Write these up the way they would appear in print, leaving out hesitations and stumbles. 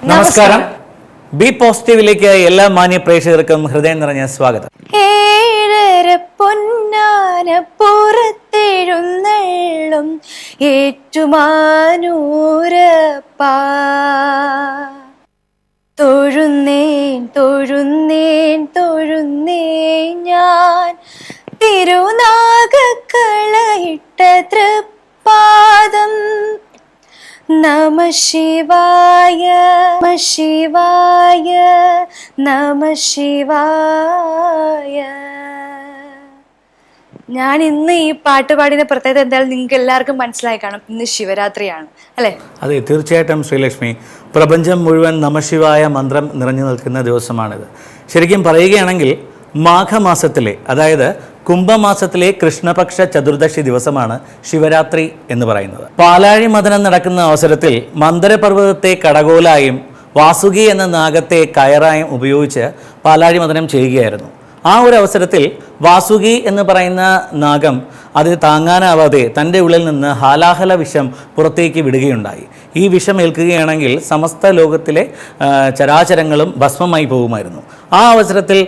നമസ്കാരം. ബി പോസിറ്റീവിലേക്ക് എല്ലാ മാന്യ പ്രേക്ഷകർക്കും ഹൃദയം നിറഞ്ഞ സ്വാഗതം. ഏഴര പൊന്നാന പുറത്തെഴുന്നള്ളും ഏറ്റുമാനൂരപ്പാ, തൊഴുന്നേൻ തൊഴുന്നേൻ തൊഴുന്നേൻ ഞാൻ തിരുനാഗക്കളയിട്ട തൃപ്പാദം. നമ ശിവായ നമ ശിവായ നമ ശിവായ. ഞാൻ ഇന്ന് ഈ പാട്ട് പാടിയ പ്രത്യേകത എന്തായാലും നിങ്ങൾക്ക് എല്ലാവർക്കും മനസ്സിലായി കാണും. ഇന്ന് ശിവരാത്രിയാണ് അല്ലേ? അതെ, തീർച്ചയായിട്ടും ശ്രീലക്ഷ്മി. പ്രപഞ്ചം മുഴുവൻ നമശിവായ മന്ത്രം നിറഞ്ഞു നിൽക്കുന്ന ദിവസമാണിത്. ശരിക്കും പറയുകയാണെങ്കിൽ മാഘമാസത്തിലെ, അതായത് കുംഭമാസത്തിലെ കൃഷ്ണപക്ഷ ചതുർദശി ദിവസമാണ് ശിവരാത്രി എന്ന് പറയുന്നത്. പാലാഴി മഥനം നടക്കുന്ന അവസരത്തിൽ മന്ദരപർവ്വതത്തെ കടകോലായും വാസുകി എന്ന നാഗത്തെ കയറായും ഉപയോഗിച്ച് പാലാഴി മഥനം ചെയ്യുകയായിരുന്നു. ആ ഒരു അവസരത്തിൽ വാസുകി എന്ന് പറയുന്ന നാഗം അത് താങ്ങാനാവാതെ തൻ്റെ ഉള്ളിൽ നിന്ന് ഹാലാഹല വിഷം പുറത്തേക്ക് വിടുകയുണ്ടായി. ഈ വിഷം ഏൽക്കുകയാണെങ്കിൽ സമസ്ത ലോകത്തിലെ ചരാചരങ്ങളും ഭസ്മമായി പോകുമായിരുന്നു. ആ അവസരത്തിൽ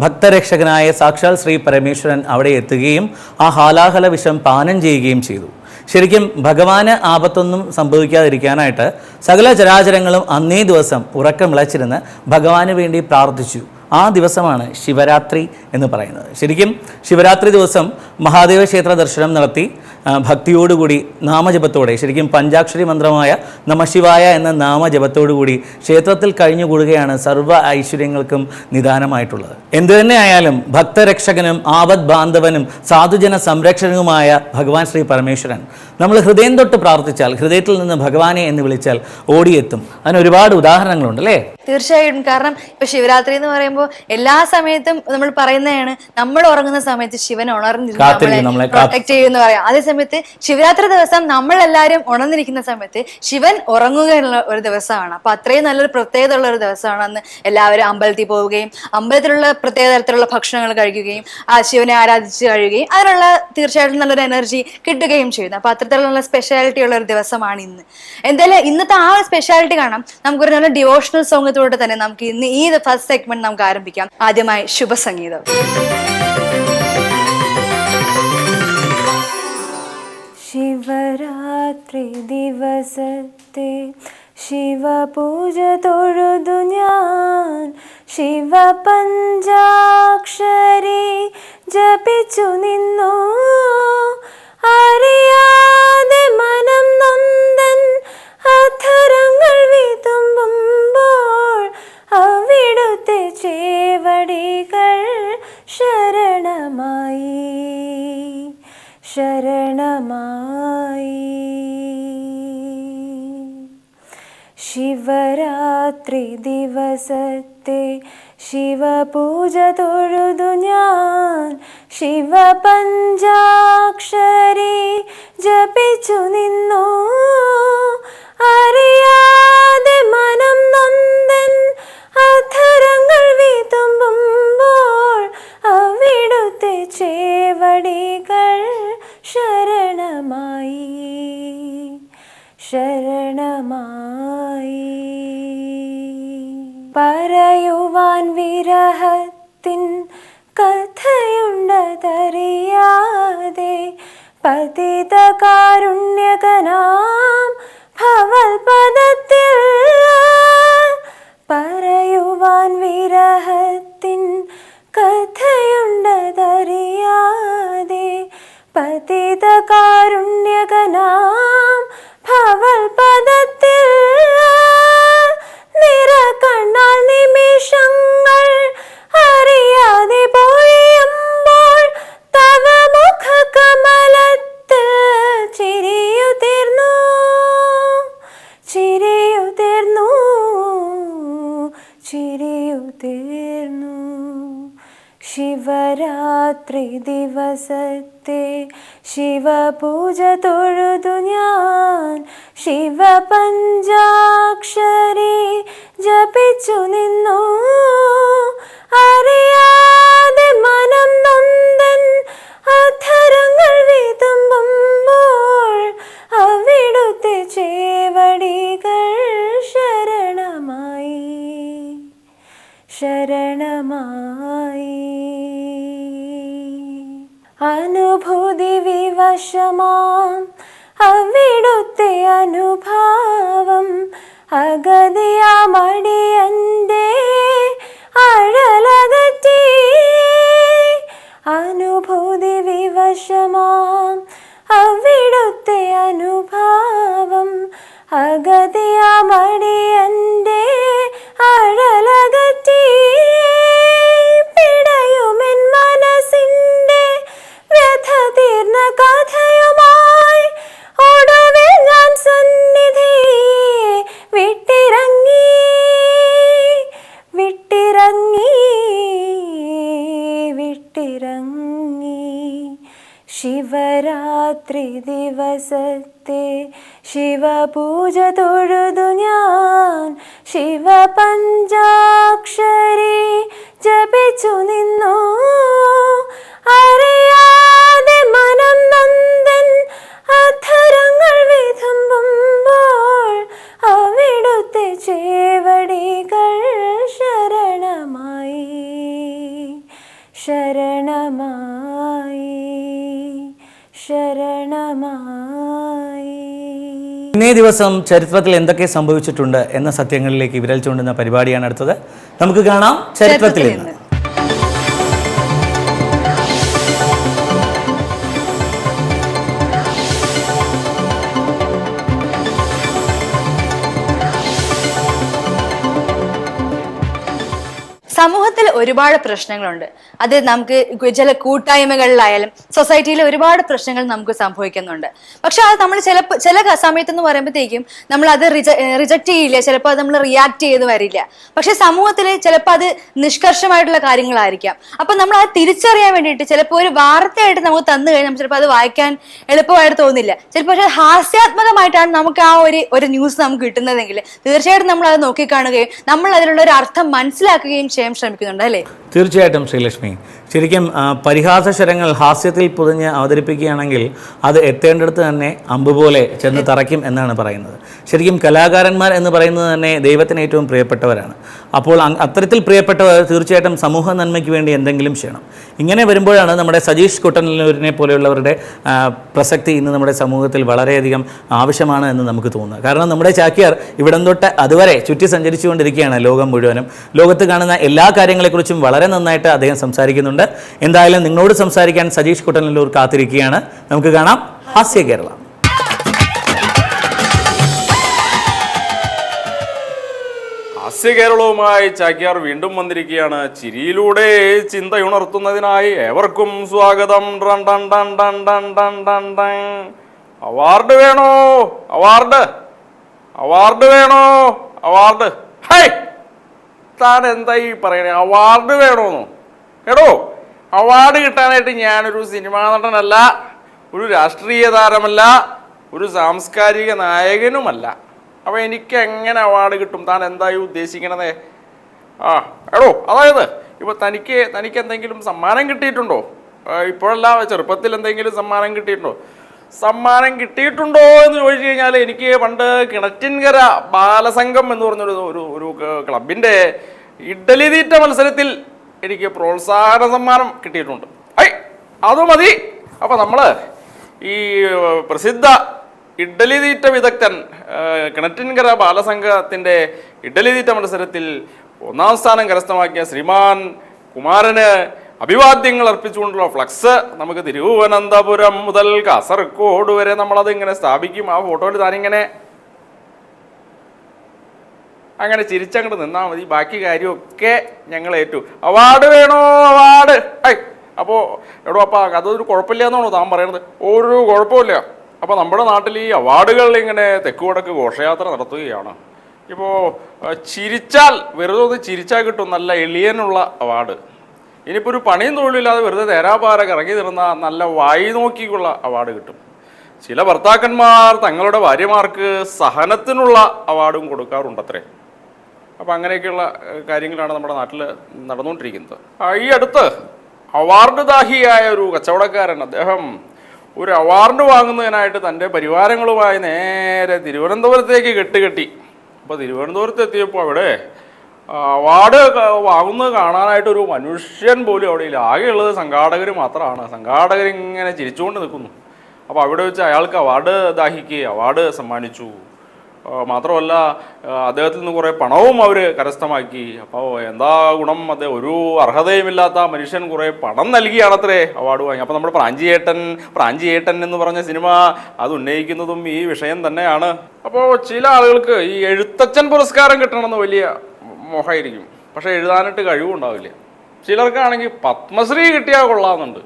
ഭക്തരക്ഷകനായ സാക്ഷാൽ ശ്രീ പരമേശ്വരൻ അവിടെ എത്തുകയും ആ ഹാലാഹല വിഷം പാനം ചെയ്യുകയും ചെയ്തു. ശരിക്കും ഭഗവാന് ആപത്തൊന്നും സംഭവിക്കാതിരിക്കാനായിട്ട് സകല ചരാചരങ്ങളും അന്നേ ദിവസം ഉറക്കമിളച്ചിരുന്ന് ഭഗവാന് വേണ്ടി പ്രാർത്ഥിച്ചു. ആ ദിവസമാണ് ശിവരാത്രി എന്ന് പറയുന്നത്. ശരിക്കും ശിവരാത്രി ദിവസം മഹാദേവ ക്ഷേത്ര ദർശനം നടത്തി ഭക്തിയോടുകൂടി നാമജപത്തോടെ, ശരിക്കും പഞ്ചാക്ഷരി മന്ത്രമായ നമശിവായ എന്ന നാമജപത്തോടുകൂടി ക്ഷേത്രത്തിൽ കഴിഞ്ഞുകൂടുകയാണ് സർവ്വ ഐശ്വര്യങ്ങൾക്കും നിദാനമായിട്ടുള്ളത്. എന്തു തന്നെ ആയാലും ഭക്തരക്ഷകനും ആപത് ബാന്ധവനും സാധുജന സംരക്ഷകനുമായ ഭഗവാൻ ശ്രീ പരമേശ്വരൻ നമ്മൾ ഹൃദയം തൊട്ട് പ്രാർത്ഥിച്ചാൽ, ഹൃദയത്തിൽ നിന്ന് ഭഗവാനെ എന്ന് വിളിച്ചാൽ ഓടിയെത്തും. അതിന് ഒരുപാട് ഉദാഹരണങ്ങളുണ്ട് അല്ലേ? തീർച്ചയായിട്ടും. കാരണം ഇപ്പൊ ശിവരാത്രി എന്ന് പറയുമ്പോൾ എല്ലാ സമയത്തും നമ്മൾ പറയുന്നതാണ്, നമ്മൾ ഉറങ്ങുന്ന സമയത്ത് ശിവൻ ഉണർന്നിരുന്ന് പ്രൊട്ടക്ട് ചെയ്യുമെന്ന് പറയാം. അതേസമയത്ത് ശിവരാത്രി ദിവസം നമ്മളെല്ലാവരും ഉണർന്നിരിക്കുന്ന സമയത്ത് ശിവൻ ഉറങ്ങുകയുള്ള ഒരു ദിവസമാണ്. അപ്പൊ അത്രയും നല്ലൊരു പ്രത്യേകത ഉള്ള ഒരു ദിവസമാണ് അന്ന് എല്ലാവരും അമ്പലത്തിൽ പോവുകയും അമ്പലത്തിലുള്ള പ്രത്യേക തരത്തിലുള്ള ഭക്ഷണങ്ങൾ കഴിക്കുകയും ആ ശിവനെ ആരാധിച്ച് കഴിയുകയും അതിനുള്ള തീർച്ചയായിട്ടും നല്ലൊരു എനർജി കിട്ടുകയും ചെയ്യുന്നു. അപ്പൊ അത്തരത്തിലുള്ള സ്പെഷ്യാലിറ്റി ഉള്ള ഒരു ദിവസമാണ് ഇന്ന്. എന്തായാലും ഇന്നത്തെ ആ ഒരു സ്പെഷ്യാലിറ്റി കാണാം. നമുക്കൊരു നല്ല ഡിവോഷണൽ സോങ്ങത്തോടെ തന്നെ നമുക്ക് ഇന്ന് ഈ ഫസ്റ്റ് സെഗ്മെന്റ് നമുക്ക് ആരംഭിക്കാം. ആദ്യമായി ശുഭസംഗീതം. ശിവരാത്രി ദിവസത്തെ ശിവപൂജ തൊഴുതു ഞാൻ, ശിവ പഞ്ചാക്ഷരി ജപിച്ചു നിന്നു. അറിയാതെ മനം നൊന്തൻ അധരങ്ങൾ വിതുമ്പുമ്പോൾ അവിടുത്തെ ചേവടികൾ ശരണമായി ശരണമായി. ശിവരാത്രി ദിവസത്തെ ശിവപൂജ തൊഴുതു ഞാൻ, ശിവ പഞ്ചാക്ഷരി ജപിച്ചു നിന്നു. അറിയാതെ മനം നൊന്തൻ അധരങ്ങൾ വിതുമ്പുമ്പോൾ അവിടുത്തെ ചേവടികൾ ശരണമായി ശരണമായി. പറയുവാൻ വിരഹത്തിൻ കഥയുണ്ടതറിയാതെ പതിത കാരുണ്യകനാം ഭവൽപദത്തിൽ. പറയുവാൻ വിരഹത്തിൻ കഥയുണ്ടതറിയാതെ പതിത കാരുണ്യകനാം ഭവൽപദത്തിൽ. നിറകണ്ണാൽ നിമിഷങ്ങൾ അറിയാതെ പൊഴിയുമ്പോൾ തവ മുഖ കമലത്തിൽ ചിരിയുതിർന്നു ചിരിയുതിർന്നു ചിരിയുതിർന്നു. ശിവരാത്രി ദിവസത്തെ ശിവപൂജ തൊഴുതു ഞാൻ, ശിവ പഞ്ചാക്ഷരി ജപിച്ചു നിന്നു. അറിയാതെ മനം നൊന്തൻ അധരങ്ങൾ വിതുമ്പുമ്പോൾ അവിടുത്തെ അനുഭൂതി വിവശമാം അവിടുത്തെ അനുഭാവം അഗതിയാമടിയന്റെ അഴലകറ്റി. അനുഭൂതി വിവശമാം അവിടുത്തെ അനുഭാവം അഗതിയാമടിയന്റെ അഴലകറ്റി. പിടയുമെൻ മനസ്സിന്റെ വ്യഥ തീർന്ന കഥയുമായി ഒടുവിൽ ഞാൻ സന്നിധി വിട്ടിറങ്ങി വിട്ടിറങ്ങി വിട്ടിറങ്ങി. ശിവരാത്രി ദിവസത്തെ ശിവപൂജ തൊഴുതു ഞാൻ ശിവപഞ്ചാക്ഷരി ജപിച്ചു നിന്നു. അറിയാതെ മനം നന്ദൻ അധരങ്ങൾ വിതുമ്പുമ്പോൾ അവിടുത്തെ ചേവടികൾ ശരണമായി ശരണമായി ശരണമായി. ഇന്നേ ദിവസം ചരിത്രത്തിൽ എന്തൊക്കെ സംഭവിച്ചിട്ടുണ്ട് എന്ന സത്യങ്ങളിലേക്ക് വിരൽ ചൂണ്ടുന്ന പരിപാടിയാണ് അടുത്തത്. നമുക്ക് കാണാം ചരിത്രത്തിൽ ഇന്ന്. സമൂഹത്തിൽ ഒരുപാട് പ്രശ്നങ്ങളുണ്ട്. അത് നമുക്ക് ചില കൂട്ടായ്മകളിലായാലും സൊസൈറ്റിയിൽ ഒരുപാട് പ്രശ്നങ്ങൾ നമുക്ക് സംഭവിക്കുന്നുണ്ട്. പക്ഷെ അത് നമ്മൾ ചില സമയത്ത് എന്ന് പറയുമ്പോഴത്തേക്കും നമ്മൾ അത് റിജക്റ്റ് ചെയ്യില്ല, ചിലപ്പോൾ അത് നമ്മൾ റിയാക്ട് ചെയ്ത് വരില്ല. പക്ഷെ സമൂഹത്തിൽ ചിലപ്പോൾ അത് നിഷ്കർഷമായിട്ടുള്ള കാര്യങ്ങളായിരിക്കാം. അപ്പൊ നമ്മൾ അത് തിരിച്ചറിയാൻ വേണ്ടിയിട്ട് ചിലപ്പോൾ ഒരു വാർത്തയായിട്ട് നമുക്ക് തന്നു കഴിഞ്ഞാൽ ചിലപ്പോൾ അത് വായിക്കാൻ എളുപ്പമായിട്ട് തോന്നില്ല. ചിലപ്പോൾ പക്ഷെ ഹാസ്യാത്മകമായിട്ടാണ് നമുക്ക് ആ ഒരു ന്യൂസ് നമുക്ക് കിട്ടുന്നതെങ്കിൽ തീർച്ചയായിട്ടും നമ്മൾ അത് നോക്കിക്കാണുകയും നമ്മൾ അതിലുള്ള ഒരു അർത്ഥം മനസ്സിലാക്കുകയും ചെയ്യാൻ ശ്രമിക്കുന്നുണ്ട് അല്ലേ? തീർച്ചയായിട്ടും ശ്രീലക്ഷ്മി. ശരിക്കും പരിഹാസശരങ്ങൾ ഹാസ്യത്തിൽ പൊതിഞ്ഞ് അവതരിപ്പിക്കുകയാണെങ്കിൽ അത് എത്തേണ്ടടുത്ത് തന്നെ അമ്പ് പോലെ ചെന്ന് തറയ്ക്കും എന്നാണ് പറയുന്നത്. ശരിക്കും കലാകാരന്മാർ എന്ന് പറയുന്നത് തന്നെ ദൈവത്തിന് ഏറ്റവും പ്രിയപ്പെട്ടവരാണ്. അപ്പോൾ അത്തരത്തിൽ പ്രിയപ്പെട്ടവർ തീർച്ചയായിട്ടും സമൂഹ നന്മയ്ക്ക് വേണ്ടി എന്തെങ്കിലും ചെയ്യണം. ഇങ്ങനെ വരുമ്പോഴാണ് നമ്മുടെ സജീഷ് കുട്ടനല്ലൂരിനെ പോലെയുള്ളവരുടെ പ്രസക്തി ഇന്ന് നമ്മുടെ സമൂഹത്തിൽ വളരെയധികം ആവശ്യമാണ് എന്ന് നമുക്ക് തോന്നുന്നത്. കാരണം നമ്മുടെ ചാക്യാർ ഇവിടം തൊട്ട് അതുവരെ ചുറ്റി സഞ്ചരിച്ചുകൊണ്ടിരിക്കുകയാണ് ലോകം മുഴുവനും. ലോകത്ത് കാണുന്ന എല്ലാ കാര്യങ്ങളെക്കുറിച്ചും വളരെ നന്നായിട്ട് അദ്ദേഹം സംസാരിക്കുന്നുണ്ട്. എന്തായാലും നിങ്ങളോട് സംസാരിക്കാൻ സജീഷ് കുട്ടനല്ലൂർ കാത്തിരിക്കുകയാണ്. നമുക്ക് കാണാം ഹാസ്യ കേരള. ഹാസ്യ കേരളവുമായി ചാക്യാർ വീണ്ടും വന്നിരിക്കുകയാണ്. ചിരിയിലൂടെ ചിന്തയുണർത്തുന്നതിനായി ഏവർക്കും സ്വാഗതം. അവാർഡ് വേണോ? അവാർഡ് അവാർഡ് വേണോ? അവാർഡ്. ഹൈ, താൻ എന്താ ഈ പറയണേ? അവാർഡ് വേണോന്നോ? എടോ, അവാർഡ് കിട്ടാനായിട്ട് ഞാനൊരു സിനിമാ നടനല്ല, ഒരു രാഷ്ട്രീയ താരമല്ല, ഒരു സാംസ്കാരിക നായകനുമല്ല. അപ്പോൾ എനിക്ക് എങ്ങനെ അവാർഡ് കിട്ടും? താൻ എന്തായി ഉദ്ദേശിക്കണതേ? എടോ, അതായത് ഇപ്പോൾ തനിക്ക് എന്തെങ്കിലും സമ്മാനം കിട്ടിയിട്ടുണ്ടോ? ഇപ്പോഴല്ല, ചെറുപ്പത്തിൽ എന്തെങ്കിലും സമ്മാനം കിട്ടിയിട്ടുണ്ടോ? സമ്മാനം കിട്ടിയിട്ടുണ്ടോ എന്ന് ചോദിച്ചു കഴിഞ്ഞാൽ എനിക്ക് പണ്ട് കിണറ്റിൻകര ബാലസംഘം എന്ന് പറഞ്ഞൊരു ഒരു ക്ലബിൻ്റെ ഇഡ്ഡലി തീറ്റ മത്സരത്തിൽ എനിക്ക് പ്രോത്സാഹന സമ്മാനം കിട്ടിയിട്ടുണ്ട്. അത് മതി. അപ്പം നമ്മൾ ഈ പ്രസിദ്ധ ഇഡ്ഡലി തീറ്റ വിദഗ്ധൻ കിണറ്റിൻകര ബാലസംഘത്തിൻ്റെ ഇഡ്ഡലി തീറ്റ മത്സരത്തിൽ 1ാം സ്ഥാനം കരസ്ഥമാക്കിയ ശ്രീമാൻ കുമാരന് അഭിവാദ്യങ്ങൾ അർപ്പിച്ചുകൊണ്ടുള്ള ഫ്ലക്സ് നമുക്ക് തിരുവനന്തപുരം മുതൽ കാസർഗോഡ് വരെ നമ്മളത് ഇങ്ങനെ സ്ഥാപിക്കും. ആ ഫോട്ടോയിൽ താനിങ്ങനെ അങ്ങനെ ചിരിച്ചങ്ങോട്ട് നിന്നാൽ മതി. ബാക്കി കാര്യമൊക്കെ ഞങ്ങൾ ഏറ്റു. അവാർഡ് വേണോ? അവാർഡ്. അപ്പോൾ എടോ, അപ്പോൾ അതൊരു കുഴപ്പമില്ല എന്നാണോ താൻ പറയണത്? ഒരു കുഴപ്പമില്ല. അപ്പോൾ നമ്മുടെ നാട്ടിൽ ഈ അവാർഡുകൾ ഇങ്ങനെ തെക്ക് വടക്ക് ഘോഷയാത്ര നടത്തുകയാണ്. ഇപ്പോൾ ചിരിച്ചാൽ, വെറുതെ ഒന്ന് ചിരിച്ചാൽ കിട്ടും നല്ല എളിയനുള്ള അവാർഡ്. ഇനിയിപ്പോൾ ഒരു പണിയും തൊഴിലില്ലാതെ വെറുതെ തേരാപാര കറങ്ങി നിന്ന നല്ല വായി നോക്കിയുള്ള അവാർഡ് കിട്ടും. ചില ഭർത്താക്കന്മാർ തങ്ങളുടെ ഭാര്യമാർക്ക് സഹനത്തിനുള്ള അവാർഡും കൊടുക്കാറുണ്ടത്രേ. അപ്പോൾ അങ്ങനെയൊക്കെയുള്ള കാര്യങ്ങളാണ് നമ്മുടെ നാട്ടിൽ നടന്നുകൊണ്ടിരിക്കുന്നത്. ഈ അടുത്ത് അവാർഡ് ദാഹിയായ ഒരു കച്ചവടക്കാരൻ, അദ്ദേഹം ഒരു അവാർഡ് വാങ്ങുന്നതിനായിട്ട് തൻ്റെ പരിവാരങ്ങളുമായി നേരെ തിരുവനന്തപുരത്തേക്ക് കെട്ടുകെട്ടി. അപ്പോൾ തിരുവനന്തപുരത്ത് എത്തിയപ്പോൾ അവിടെ അവാർഡ് വാങ്ങുന്നത് കാണാനായിട്ട് ഒരു മനുഷ്യൻ പോലും അവിടെ ഇല്ല. ആകെയുള്ളത് സംഘാടകർ മാത്രമാണ്. സംഘാടകർ ഇങ്ങനെ ചിരിച്ചുകൊണ്ട് നിൽക്കുന്നു. അപ്പോൾ അവിടെ വെച്ച് അയാൾക്ക് അവാർഡ് ദാഹിക്കുകയും അവാർഡ് സമ്മാനിച്ചു. മാത്രമല്ല അദ്ദേഹത്തിൽ നിന്ന് കുറേ പണവും അവർ കരസ്ഥമാക്കി. അപ്പോൾ എന്താ ഗുണം? അദ്ദേഹം ഒരു അർഹതയുമില്ലാത്ത മനുഷ്യൻ കുറേ പണം നൽകിയാണത്രേ അവാർഡ് വാങ്ങി. അപ്പോൾ നമ്മുടെ പ്രാഞ്ചിയേട്ടൻ എന്ന് പറഞ്ഞ സിനിമ അത് ഉന്നയിക്കുന്നതും ഈ വിഷയം തന്നെയാണ്. അപ്പോൾ ചില ആളുകൾക്ക് ഈ എഴുത്തച്ഛൻ പുരസ്കാരം കിട്ടണമെന്ന് വലിയ മോഹമായിരിക്കും, പക്ഷെ എഴുതാനായിട്ട് കഴിവുണ്ടാവില്ല. ചിലർക്കാണെങ്കിൽ പത്മശ്രീ കിട്ടിയാൽ കൊള്ളാമെന്നുണ്ട്,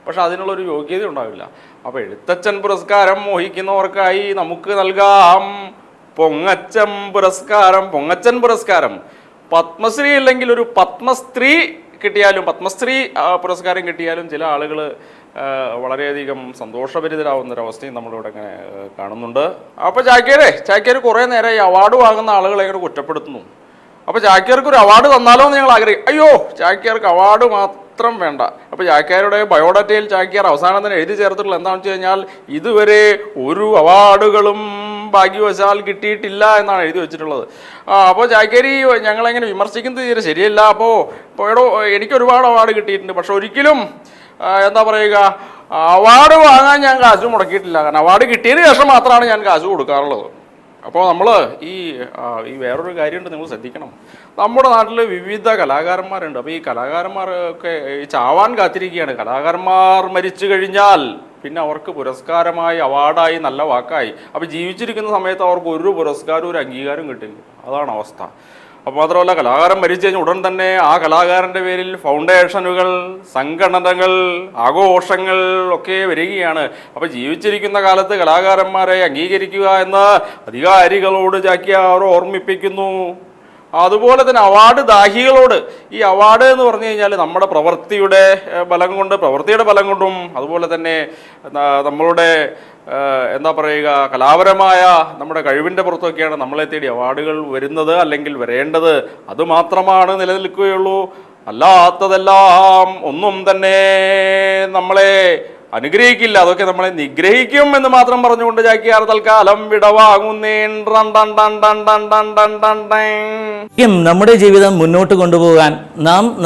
പക്ഷെ അതിനുള്ളൊരു യോഗ്യത ഉണ്ടാവില്ല. അപ്പോൾ എഴുത്തച്ഛൻ പുരസ്കാരം മോഹിക്കുന്നവർക്കായി നമുക്ക് നൽകാം പൊങ്ങച്ചൻ പുരസ്കാരം. പത്മശ്രീ അല്ലെങ്കിൽ ഒരു പത്മസ്ത്രീ കിട്ടിയാലും, പത്മശ്രീ പുരസ്കാരം കിട്ടിയാലും ചില ആളുകൾ വളരെയധികം സന്തോഷഭരിതരാകുന്നൊരവസ്ഥയും നമ്മളിവിടെ ഇങ്ങനെ കാണുന്നുണ്ട്. അപ്പോൾ ചാക്യാർ കുറേ നേരം ഈ അവാർഡ് വാങ്ങുന്ന ആളുകളെ ഇങ്ങനെ കുറ്റപ്പെടുത്തുന്നു. അപ്പോൾ ചാക്യാർക്ക് ഒരു അവാർഡ് തന്നാലോ എന്ന് ഞങ്ങൾ ആഗ്രഹിക്കും. അയ്യോ, ചാക്യാർക്ക് അവാർഡ് മാത്രം വേണ്ട. അപ്പോൾ ചാക്യാരുടെ ബയോഡാറ്റയിൽ ചാക്യാർ അവസാനം തന്നെ എഴുതി ചേർത്തിട്ടുള്ള എന്താണെന്ന് വെച്ച് കഴിഞ്ഞാൽ ഇതുവരെ ഒരു അവാർഡുകളും ഭാഗ്യവശാൽ കിട്ടിയിട്ടില്ല എന്നാണ് എഴുതി വെച്ചിട്ടുള്ളത്. അപ്പോൾ ചാക്യാരി ഞങ്ങളെങ്ങനെ വിമർശിക്കുന്നത് തീരെ ശരിയല്ല. അപ്പോൾ എടോ, എനിക്ക് ഒരുപാട് അവാർഡ് കിട്ടിയിട്ടുണ്ട്, പക്ഷെ ഒരിക്കലും എന്താ പറയുക, അവാർഡ് വാങ്ങാൻ ഞാൻ കാശ് മുടക്കിയിട്ടില്ല. കാരണം അവാർഡ് കിട്ടിയതിന് ശേഷം മാത്രമാണ് ഞാൻ കാശ് കൊടുക്കാറുള്ളത്. അപ്പോൾ നമ്മൾ ഈ വേറൊരു കാര്യമുണ്ട്, നിങ്ങൾ ശ്രദ്ധിക്കണം. നമ്മുടെ നാട്ടിൽ വിവിധ കലാകാരന്മാരുണ്ട്. അപ്പോൾ ഈ കലാകാരന്മാരൊക്കെ ഈ ചാവാൻ കാത്തിരിക്കുകയാണ്. കലാകാരന്മാർ മരിച്ചു കഴിഞ്ഞാൽ പിന്നെ അവർക്ക് പുരസ്കാരമായി, അവാർഡായി, നല്ല വാക്കായി. അപ്പോൾ ജീവിച്ചിരിക്കുന്ന സമയത്ത് അവർക്ക് ഒരു പുരസ്കാരവും ഒരു അംഗീകാരം കിട്ടില്ല. അതാണ് അവസ്ഥ. അപ്പോൾ മാത്രമല്ല, കലാകാരൻ മരിച്ചു കഴിഞ്ഞാൽ ഉടൻ തന്നെ ആ കലാകാരൻ്റെ പേരിൽ ഫൗണ്ടേഷനുകൾ, സംഘടനകൾ, ആഘോഷങ്ങൾ ഒക്കെ വരികയാണ്. അപ്പോൾ ജീവിച്ചിരിക്കുന്ന കാലത്ത് കലാകാരന്മാരെ അംഗീകരിക്കുക എന്ന് അധികാരികളോട് ചാക്യാർ ഓർമ്മിപ്പിക്കുന്നു. അതുപോലെ തന്നെ അവാർഡ് ദാഹികളോട്, ഈ അവാർഡ് എന്ന് പറഞ്ഞു കഴിഞ്ഞാൽ നമ്മുടെ പ്രവൃത്തിയുടെ ബലം കൊണ്ടും അതുപോലെ തന്നെ നമ്മളുടെ എന്താ പറയുക, കലാപരമായ നമ്മുടെ കഴിവിൻ്റെ പുറത്തൊക്കെയാണ് നമ്മളെ തേടി അവാർഡുകൾ വരുന്നത്, അല്ലെങ്കിൽ വരേണ്ടത്. അതുമാത്രമാണ് നിലനിൽക്കുകയുള്ളൂ. അല്ലാത്തതെല്ലാം ഒന്നും തന്നെ നമ്മളെ അനുഗ്രഹിക്കില്ല, അതൊക്കെ നമ്മളെ നിഗ്രഹിക്കും എന്ന് മാത്രം പറഞ്ഞുകൊണ്ട് ചാക്യാർ തൽക്കാലം വിടവാങ്ങുന്നേൻ. നമ്മുടെ ജീവിതം മുന്നോട്ട് കൊണ്ടുപോകാൻ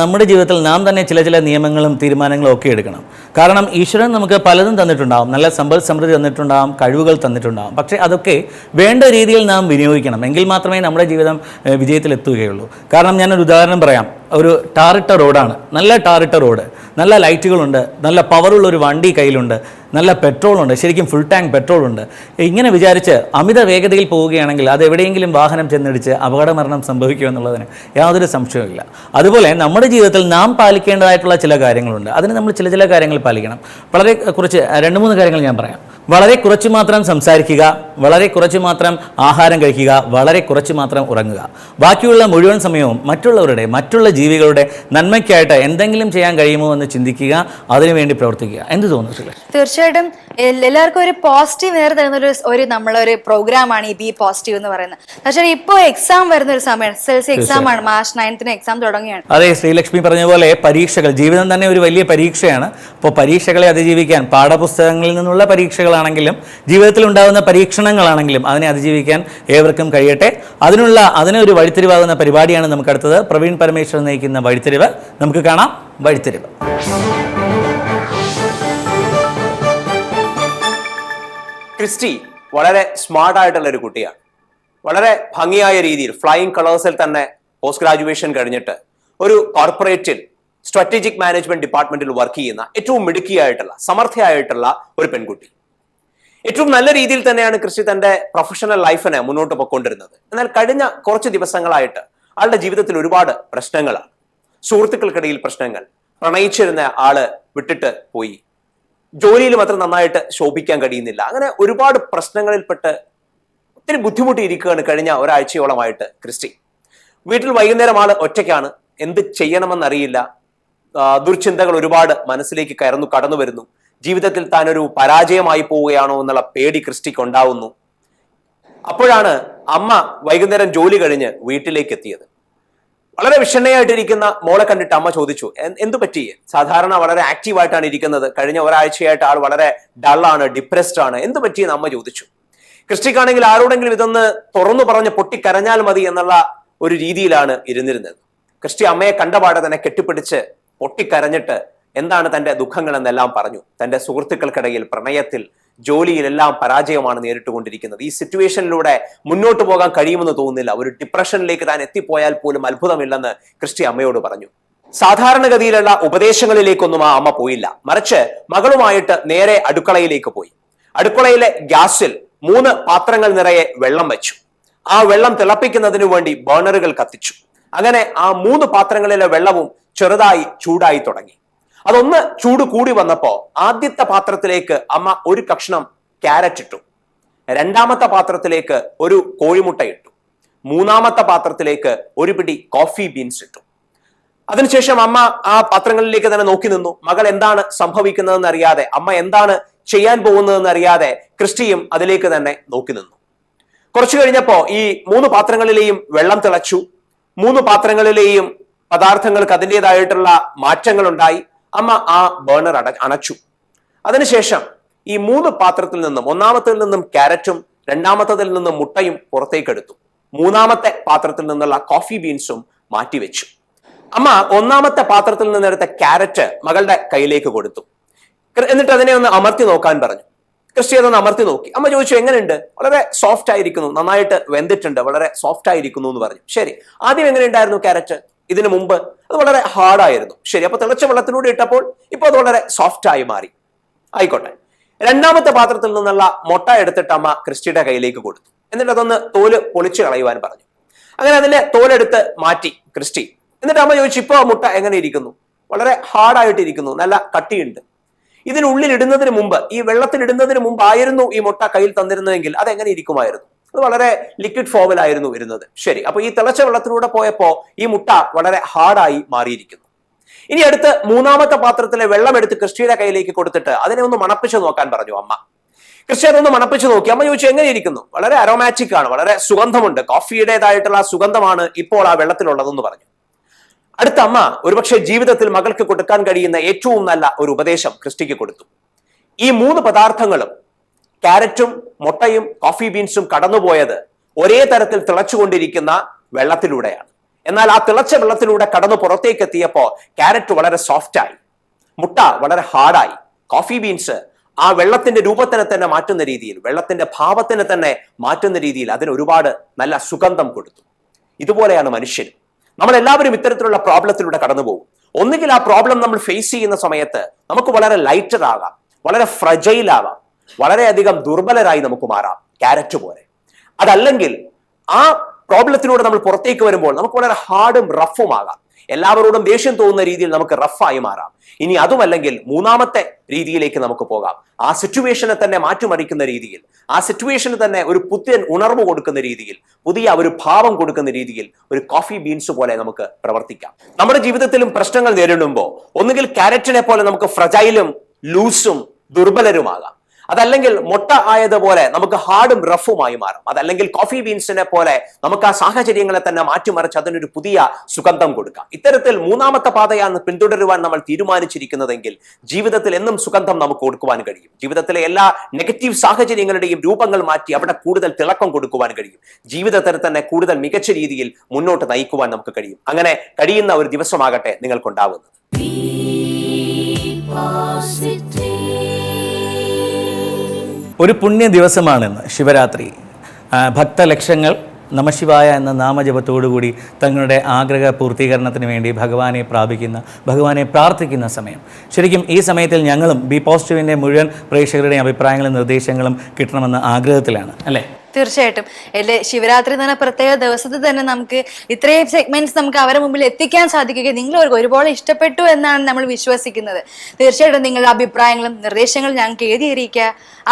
നമ്മുടെ ജീവിതത്തിൽ നാം തന്നെ ചില നിയമങ്ങളും തീരുമാനങ്ങളും ഒക്കെ എടുക്കണം. കാരണം ഈശ്വരൻ നമുക്ക് പലതും തന്നിട്ടുണ്ടാകും, നല്ല സമ്പൽ സമൃദ്ധി തന്നിട്ടുണ്ടാകും, കഴിവുകൾ തന്നിട്ടുണ്ടാകും. പക്ഷേ അതൊക്കെ വേണ്ട രീതിയിൽ നാം വിനിയോഗിക്കണം. എങ്കിൽ മാത്രമേ നമ്മുടെ ജീവിതം വിജയത്തിലെത്തുകയുള്ളൂ. കാരണം ഞാനൊരു ഉദാഹരണം പറയാം. ഒരു ടാറിട്ട റോഡാണ്, നല്ല ടാറിട്ട റോഡ്, നല്ല ലൈറ്റുകളുണ്ട്, നല്ല പവറുള്ളൊരു വണ്ടി കയ്യിലുണ്ട്, നല്ല പെട്രോളുണ്ട്, ശരിക്കും ഫുൾ ടാങ്ക് പെട്രോളുണ്ട്. ഇങ്ങനെ വിചാരിച്ച് അമിത വേഗതയിൽ പോവുകയാണെങ്കിൽ അത് എവിടെയെങ്കിലും വാഹനം ചെന്നിടിച്ച് അപകടമരണം സംഭവിക്കുമെന്നുള്ളതിന് യാതൊരു സംശയവുമില്ല. അതുപോലെ നമ്മുടെ ജീവിതത്തിൽ നാം പാലിക്കേണ്ടതായിട്ടുള്ള ചില കാര്യങ്ങളുണ്ട്. അതിന് നമ്മൾ ചില കാര്യങ്ങൾ പാലിക്കണം. വളരെ കുറച്ച് 2-3 കാര്യങ്ങൾ ഞാൻ പറയാം. വളരെ കുറച്ച് മാത്രം സംസാരിക്കുക, വളരെ കുറച്ച് മാത്രം ആഹാരം കഴിക്കുക, വളരെ കുറച്ച് മാത്രം ഉറങ്ങുക. ബാക്കിയുള്ള മുഴുവൻ സമയവും മറ്റുള്ള ജീവികളുടെ നന്മയ്ക്കായിട്ട് എന്തെങ്കിലും ചെയ്യാൻ കഴിയുമോ എന്ന് ചിന്തിക്കുക, അതിനുവേണ്ടി പ്രവർത്തിക്കുക. എന്ത് തോന്നുന്നു? തീർച്ചയായിട്ടും എല്ലാവർക്കും ഒരു പോസിറ്റീവ് നേരെ തരുന്ന ഒരു നമ്മളൊരു പ്രോഗ്രാമാണ് ഈ ബി പോസിറ്റീവ് എന്ന് പറയുന്നത്. പക്ഷേ ഇപ്പോൾ എക്സാം വരുന്ന ഒരു സമയമാണ്, SSLC എക്സാം ആണ്. മാർച്ച് 9 എക്സാം തുടങ്ങുകയാണ്. അതെ, ശ്രീലക്ഷ്മി പറഞ്ഞ പോലെ പരീക്ഷകൾ, ജീവിതം തന്നെ ഒരു വലിയ പരീക്ഷയാണ്. അപ്പോൾ പരീക്ഷകളെ അതിജീവിക്കാൻ പാഠപുസ്തകങ്ങളിൽ നിന്നുള്ള പരീക്ഷകളാണെങ്കിലും ജീവിതത്തിൽ ഉണ്ടാകുന്ന പരീക്ഷണങ്ങളാണെങ്കിലും അതിനെ അതിജീവിക്കാൻ ഏവർക്കും കഴിയട്ടെ. അതിനൊരു വഴിത്തിരിവാകുന്ന പരിപാടിയാണ് നമുക്ക് അടുത്തത്. പ്രവീൺ പരമേശ്വരൻ നയിക്കുന്ന വഴിത്തിരിവ്. നമുക്ക് കാണാം വഴിത്തിരിവ്. ക്രിസ്റ്റി വളരെ സ്മാർട്ടായിട്ടുള്ള ഒരു കുട്ടിയാണ്. വളരെ ഭംഗിയായ രീതിയിൽ ഫ്ലൈയിങ് കളേഴ്സിൽ തന്നെ പോസ്റ്റ് ഗ്രാജുവേഷൻ കഴിഞ്ഞിട്ട് ഒരു കോർപ്പറേറ്റിൽ സ്ട്രാറ്റജിക് മാനേജ്മെന്റ് ഡിപ്പാർട്ട്മെന്റിൽ വർക്ക് ചെയ്യുന്ന ഏറ്റവും മിടുക്കിയായിട്ടുള്ള, സമർത്ഥയായിട്ടുള്ള ഒരു പെൺകുട്ടി. ഏറ്റവും നല്ല രീതിയിൽ തന്നെയാണ് ക്രിസ്റ്റി തന്റെ പ്രൊഫഷണൽ ലൈഫിനെ മുന്നോട്ട് പോയിക്കൊണ്ടിരുന്നത്. എന്നാൽ കഴിഞ്ഞ കുറച്ച് ദിവസങ്ങളായിട്ട് ആളുടെ ജീവിതത്തിൽ ഒരുപാട് പ്രശ്നങ്ങളാണ്. സുഹൃത്തുക്കൾക്കിടയിൽ പ്രശ്നങ്ങൾ, പ്രണയിച്ചിരുന്ന ആള് വിട്ടിട്ട് പോയി, ജോലിയിലും അത്ര നന്നായിട്ട് ശോഭിക്കാൻ കഴിയുന്നില്ല. അങ്ങനെ ഒരുപാട് പ്രശ്നങ്ങളിൽപ്പെട്ട് ഒത്തിരി ബുദ്ധിമുട്ടിയിരിക്കുകയാണ് കഴിഞ്ഞ ഒരാഴ്ചയോളമായിട്ട് ക്രിസ്റ്റി. വീട്ടിൽ വൈകുന്നേരം ആള് ഒറ്റയ്ക്കാണ്, എന്ത് ചെയ്യണമെന്നറിയില്ല. ദുർചിന്തകൾ ഒരുപാട് മനസ്സിലേക്ക് കടന്നു വരുന്നു. ജീവിതത്തിൽ താനൊരു പരാജയമായി പോവുകയാണോ എന്നുള്ള പേടി ക്രിസ്റ്റിക്ക് ഉണ്ടാവുന്നു. അപ്പോഴാണ് അമ്മ വൈകുന്നേരം ജോലി കഴിഞ്ഞ് വീട്ടിലേക്ക് എത്തിയത്. വളരെ വിഷണ്ണയായിട്ടിരിക്കുന്ന മോളെ കണ്ടിട്ട് അമ്മ ചോദിച്ചു, എന്തു പറ്റി? സാധാരണ വളരെ ആക്റ്റീവായിട്ടാണ് ഇരിക്കുന്നത്, കഴിഞ്ഞ ഒരാഴ്ചയായിട്ട് ആൾ വളരെ ഡള്ളാണ്, ഡിപ്രസ്ഡ് ആണ്, എന്തു പറ്റിയെന്ന് അമ്മ ചോദിച്ചു. ക്രിസ്റ്റിക്കാണെങ്കിൽ ആരോടെങ്കിലും ഇതൊന്ന് തുറന്നു പറഞ്ഞ് പൊട്ടിക്കരഞ്ഞാൽ മതി എന്നുള്ള ഒരു രീതിയിലാണ് ഇരുന്നിരുന്നത്. ക്രിസ്റ്റി അമ്മയെ കണ്ടപാടെ തന്നെ കെട്ടിപ്പിടിച്ച് പൊട്ടിക്കരഞ്ഞിട്ട് എന്താണ് തന്റെ ദുഃഖങ്ങൾ എന്നെല്ലാം പറഞ്ഞു. തന്റെ സുഹൃത്തുക്കൾക്കിടയിൽ, പ്രണയത്തിൽ, ജോലിയിലെല്ലാം പരാജയമാണ് നേരിട്ടുകൊണ്ടിരിക്കുന്നത്. ഈ സിറ്റുവേഷനിലൂടെ മുന്നോട്ട് പോകാൻ കഴിയുമെന്ന് തോന്നുന്നില്ല. ഒരു ഡിപ്രഷനിലേക്ക് താൻ എത്തിപ്പോയാൽ പോലും അത്ഭുതമില്ലെന്ന് ക്രിസ്റ്റി അമ്മയോട് പറഞ്ഞു. സാധാരണഗതിയിലുള്ള ഉപദേശങ്ങളിലേക്കൊന്നും ആ അമ്മ പോയില്ല. മറിച്ച് മകളുമായിട്ട് നേരെ അടുക്കളയിലേക്ക് പോയി. അടുക്കളയിലെ ഗ്യാസിൽ 3 പാത്രങ്ങൾ നിറയെ വെള്ളം വെച്ചു. ആ വെള്ളം തിളപ്പിക്കുന്നതിനു വേണ്ടി ബേണറുകൾ കത്തിച്ചു. അങ്ങനെ ആ 3 പാത്രങ്ങളിലെ വെള്ളവും ചെറുതായി ചൂടായി തുടങ്ങി. അതൊന്ന് ചൂട് കൂടി വന്നപ്പോ ആദ്യത്തെ പാത്രത്തിലേക്ക് അമ്മ ഒരു കഷ്ണം ക്യാരറ്റ് ഇട്ടു. രണ്ടാമത്തെ പാത്രത്തിലേക്ക് ഒരു കോഴിമുട്ട ഇട്ടു. മൂന്നാമത്തെ പാത്രത്തിലേക്ക് ഒരു പിടി കോഫി ബീൻസ് ഇട്ടു. അതിനുശേഷം അമ്മ ആ പാത്രങ്ങളിലേക്ക് തന്നെ നോക്കി നിന്നു. മകൾ എന്താണ് സംഭവിക്കുന്നതെന്ന് അറിയാതെ, അമ്മ എന്താണ് ചെയ്യാൻ പോകുന്നതെന്ന് അറിയാതെ ക്രിസ്റ്റിയും അതിലേക്ക് തന്നെ നോക്കി നിന്നു. കുറച്ചു കഴിഞ്ഞപ്പോ ഈ 3 പാത്രങ്ങളിലെയും വെള്ളം തിളച്ചു. 3 പാത്രങ്ങളിലെയും പദാർത്ഥങ്ങൾക്ക് അതിൻ്റെതായിട്ടുള്ള മാറ്റങ്ങൾ ഉണ്ടായി. അമ്മ ആ ബേണർ അണച്ചു. അതിനുശേഷം ഈ 3 പാത്രത്തിൽ നിന്നും, ഒന്നാമത്തിൽ നിന്നും ക്യാരറ്റും രണ്ടാമത്തതിൽ നിന്നും മുട്ടയും പുറത്തേക്കെടുത്തു. മൂന്നാമത്തെ പാത്രത്തിൽ നിന്നുള്ള കോഫി ബീൻസും മാറ്റിവെച്ചു. അമ്മ ഒന്നാമത്തെ പാത്രത്തിൽ നിന്നെടുത്ത ക്യാരറ്റ് മകളുടെ കയ്യിലേക്ക് കൊടുത്തു. എന്നിട്ട് അതിനെ ഒന്ന് അമർത്തി നോക്കാൻ പറഞ്ഞു. ക്രിസ്റ്റി അതൊന്ന് അമർത്തി നോക്കി. അമ്മ ചോദിച്ചു, എങ്ങനെയുണ്ട്? വളരെ സോഫ്റ്റ് ആയിരിക്കുന്നു, നന്നായിട്ട് വെന്തിട്ടുണ്ട്, വളരെ സോഫ്റ്റ് ആയിരിക്കുന്നു എന്ന് പറഞ്ഞു. ശരി, ആദ്യം എങ്ങനെയുണ്ടായിരുന്നു ക്യാരറ്റ്? ഇതിനു മുമ്പ് അത് വളരെ ഹാർഡായിരുന്നു. ശരി, അപ്പൊ തിളച്ച വെള്ളത്തിലൂടെ ഇട്ടപ്പോൾ ഇപ്പൊ അത് വളരെ സോഫ്റ്റ് ആയി മാറി. ആയിക്കോട്ടെ. രണ്ടാമത്തെ പാത്രത്തിൽ നിന്നുള്ള മുട്ട എടുത്തിട്ട് അമ്മ ക്രിസ്റ്റിയുടെ കയ്യിലേക്ക് കൊടുത്തു. എന്നിട്ട് അതൊന്ന് തോല് പൊളിച്ചു കളയുവാൻ പറഞ്ഞു. അങ്ങനെ അതിന്റെ തോലെടുത്ത് മാറ്റി ക്രിസ്റ്റി. എന്നിട്ട് അമ്മ ചോദിച്ചു, ഇപ്പൊ മുട്ട എങ്ങനെ ഇരിക്കുന്നു? വളരെ ഹാർഡായിട്ടിരിക്കുന്നു, നല്ല കട്ടിയുണ്ട്. ഇതിനുള്ളിൽ ഇടുന്നതിന് മുമ്പ്, ഈ വെള്ളത്തിൽ ഇടുന്നതിന് മുമ്പ് ആയിരുന്നു ഈ മുട്ട കയ്യിൽ തന്നിരുന്നതെങ്കിൽ അത് എങ്ങനെ ഇരിക്കുമായിരുന്നു? അത് വളരെ ലിക്വിഡ് ഫോമിലായിരുന്നു ഇരുന്നത്. ശരി, അപ്പൊ ഈ തിളച്ച വെള്ളത്തിലൂടെ പോയപ്പോ ഈ മുട്ട വളരെ ഹാർഡായി മാറിയിരിക്കുന്നു. ഇനി അടുത്ത് മൂന്നാമത്തെ പാത്രത്തിലെ വെള്ളം എടുത്ത് ക്രിസ്റ്റിയുടെ കയ്യിലേക്ക് കൊടുത്തിട്ട് അതിനെ ഒന്ന് മണപ്പിച്ചു നോക്കാൻ പറഞ്ഞു അമ്മ. ക്രിസ്റ്റി അതൊന്ന് മണപ്പിച്ചു നോക്കി. അമ്മ ചോദിച്ചു, എങ്ങനെ ഇരിക്കുന്നു? വളരെ അരോമാറ്റിക് ആണ്, വളരെ സുഗന്ധമുണ്ട്, കോഫിയുടേതായിട്ടുള്ള സുഗന്ധമാണ് ഇപ്പോൾ ആ വെള്ളത്തിലുള്ളതെന്ന് പറഞ്ഞു. അടുത്ത അമ്മ ഒരുപക്ഷെ ജീവിതത്തിൽ മകൾക്ക് കൊടുക്കാൻ കഴിയുന്ന ഏറ്റവും നല്ല ഒരു ഉപദേശം ക്രിസ്റ്റിക്ക് കൊടുത്തു. ഈ 3 പദാർത്ഥങ്ങളും, ക്യാരറ്റും മുട്ടയും കോഫി ബീൻസും കടന്നുപോയത് ഒരേ തരത്തിൽ തിളച്ചുകൊണ്ടിരിക്കുന്ന വെള്ളത്തിലൂടെയാണ്. എന്നാൽ ആ തിളച്ച വെള്ളത്തിലൂടെ കടന്നു പുറത്തേക്ക് എത്തിയപ്പോ ക്യാരറ്റ് വളരെ സോഫ്റ്റായി, മുട്ട വളരെ ഹാർഡായി, കോഫി ബീൻസ് ആ വെള്ളത്തിന്റെ രൂപത്തിനെ തന്നെ മാറ്റുന്ന രീതിയിൽ, വെള്ളത്തിന്റെ ഭാവത്തിനെ തന്നെ മാറ്റുന്ന രീതിയിൽ അതിന് ഒരുപാട് നല്ല സുഗന്ധം കൊടുത്തു. ഇതുപോലെയാണ് മനുഷ്യൻ. നമ്മൾ എല്ലാവരും ഇത്തരത്തിലുള്ള പ്രോബ്ലത്തിലൂടെ കടന്നു പോകും. ഒന്നുകിൽ ആ പ്രോബ്ലം നമ്മൾ ഫേസ് ചെയ്യുന്ന സമയത്ത് നമുക്ക് വളരെ ലൈറ്റർ ആകാം, വളരെ ഫ്രജൈൽ ആവാം, വളരെയധികം ദുർബലരായി നമുക്ക് മാറാം, ക്യാരറ്റ് പോലെ. അതല്ലെങ്കിൽ ആ പ്രോബ്ലത്തിലൂടെ നമ്മൾ പുറത്തേക്ക് വരുമ്പോൾ നമുക്ക് വളരെ ഹാർഡും റഫും ആകാം, എല്ലാവരോടും ദേഷ്യം തോന്നുന്ന രീതിയിൽ നമുക്ക് റഫായി മാറാം. ഇനി അതുമല്ലെങ്കിൽ മൂന്നാമത്തെ രീതിയിലേക്ക് നമുക്ക് പോകാം. ആ സിറ്റുവേഷനെ തന്നെ മാറ്റിമറിക്കുന്ന രീതിയിൽ, ആ സിറ്റുവേഷന് തന്നെ ഒരു പുതിയ ഉണർവ് കൊടുക്കുന്ന രീതിയിൽ, പുതിയ ഒരു ഭാവം കൊടുക്കുന്ന രീതിയിൽ ഒരു കോഫി ബീൻസ് പോലെ നമുക്ക് പ്രവർത്തിക്കാം. നമ്മുടെ ജീവിതത്തിലും പ്രശ്നങ്ങൾ നേരിടുമ്പോൾ ഒന്നുകിൽ ക്യാരറ്റിനെ പോലെ നമുക്ക് ഫ്രജൈലും ലൂസും ദുർബലരുമാകാം. അതല്ലെങ്കിൽ മുട്ട ആയതുപോലെ നമുക്ക് ഹാർഡും റഫുമായി മാറും. അതല്ലെങ്കിൽ കോഫി ബീൻസിനെ പോലെ നമുക്ക് ആ സാഹചര്യങ്ങളെ തന്നെ മാറ്റിമറിച്ച് അതിനൊരു പുതിയ സുഗന്ധം കൊടുക്കാം. ഇത്തരത്തിൽ മൂന്നാമത്തെ പാതയാണ് പിന്തുടരുവാൻ നമ്മൾ തീരുമാനിച്ചിരിക്കുന്നതെങ്കിൽ ജീവിതത്തിൽ എന്നും സുഗന്ധം നമുക്ക് കൊടുക്കുവാൻ കഴിയും. ജീവിതത്തിലെ എല്ലാ നെഗറ്റീവ് സാഹചര്യങ്ങളുടെയും രൂപങ്ങൾ മാറ്റി അവിടെ കൂടുതൽ തിളക്കം കൊടുക്കുവാൻ കഴിയും. ജീവിതത്തിൽ തന്നെ കൂടുതൽ മികച്ച രീതിയിൽ മുന്നോട്ട് നയിക്കുവാൻ നമുക്ക് കഴിയും. അങ്ങനെ കഴിയുന്ന ഒരു ദിവസമാകട്ടെ നിങ്ങൾക്കുണ്ടാവുന്നത്. ഒരു പുണ്യ ദിവസമാണെന്ന് ശിവരാത്രി. ഭക്തലക്ഷങ്ങൾ നമശിവായ എന്ന നാമജപത്തോടുകൂടി തങ്ങളുടെ ആഗ്രഹ പൂർത്തീകരണത്തിന് വേണ്ടി ഭഗവാനെ പ്രാർത്ഥിക്കുന്ന സമയം. ശരിക്കും ഈ സമയത്തിൽ ഞങ്ങളും ബി പോസിറ്റീവിൻ്റെ മുഴുവൻ പ്രേക്ഷകരുടെയും അഭിപ്രായങ്ങളും നിർദ്ദേശങ്ങളും കിട്ടണമെന്ന ആഗ്രഹത്തിലാണ്, അല്ലേ? തീർച്ചയായിട്ടും. ശിവരാത്രി എന്ന് പറഞ്ഞ പ്രത്യേക ദിവസത്തിൽ തന്നെ നമുക്ക് ഇത്രയും സെഗ്മെന്റ്സ് നമുക്ക് അവരുടെ മുമ്പിൽ എത്തിക്കാൻ സാധിക്കുകയും നിങ്ങൾ ഒരുപാട് ഇഷ്ടപ്പെട്ടു എന്നാണ് നമ്മൾ വിശ്വസിക്കുന്നത്. തീർച്ചയായിട്ടും നിങ്ങളുടെ അഭിപ്രായങ്ങളും നിർദ്ദേശങ്ങളും ഞങ്ങൾക്ക് എഴുതി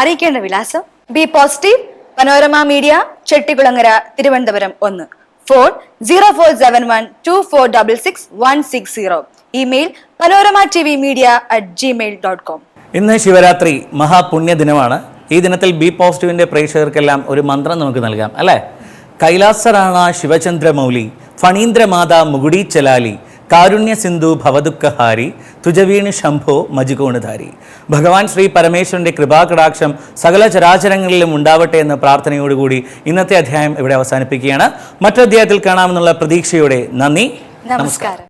അറിയിക്കേണ്ട വിലാസം B positive, panorama media, Chettikulangara, Thiruvananthapuram 1. Phone 047124666160. Email panorama.tvmedia@gmail.com. ഇന്ന് ശിവരാത്രി മഹാപുണ്യ ദിനമാണ്. ഈ ദിനത്തിൽ ബി പോസിറ്റീവിൻ്റെ പ്രേക്ഷകർക്കെല്ലാം ഒരു മന്ത്രം നമുക്ക് നൽകാം, അല്ലേ? കൈലാസറാണ ശിവചന്ദ്രമൗലി, ഫണീന്ദ്രമാത മുകുടി ചലാലി, കാരുണ്യ സിന്ധു ഭവദുഃഖഹാരി തുജവീണ് ശംഭോ മജികോണധാരി. ഭഗവാൻ ശ്രീ പരമേശ്വരന്റെ കൃപാകടാക്ഷം സകല ചരാചരങ്ങളിലും ഉണ്ടാവട്ടെ എന്ന പ്രാർത്ഥനയോടുകൂടി ഇന്നത്തെ അധ്യായം ഇവിടെ അവസാനിപ്പിക്കുകയാണ്. മറ്റൊരു അധ്യായത്തിൽ കാണാമെന്നുള്ള പ്രതീക്ഷയോടെ നന്ദി, നമസ്കാരം.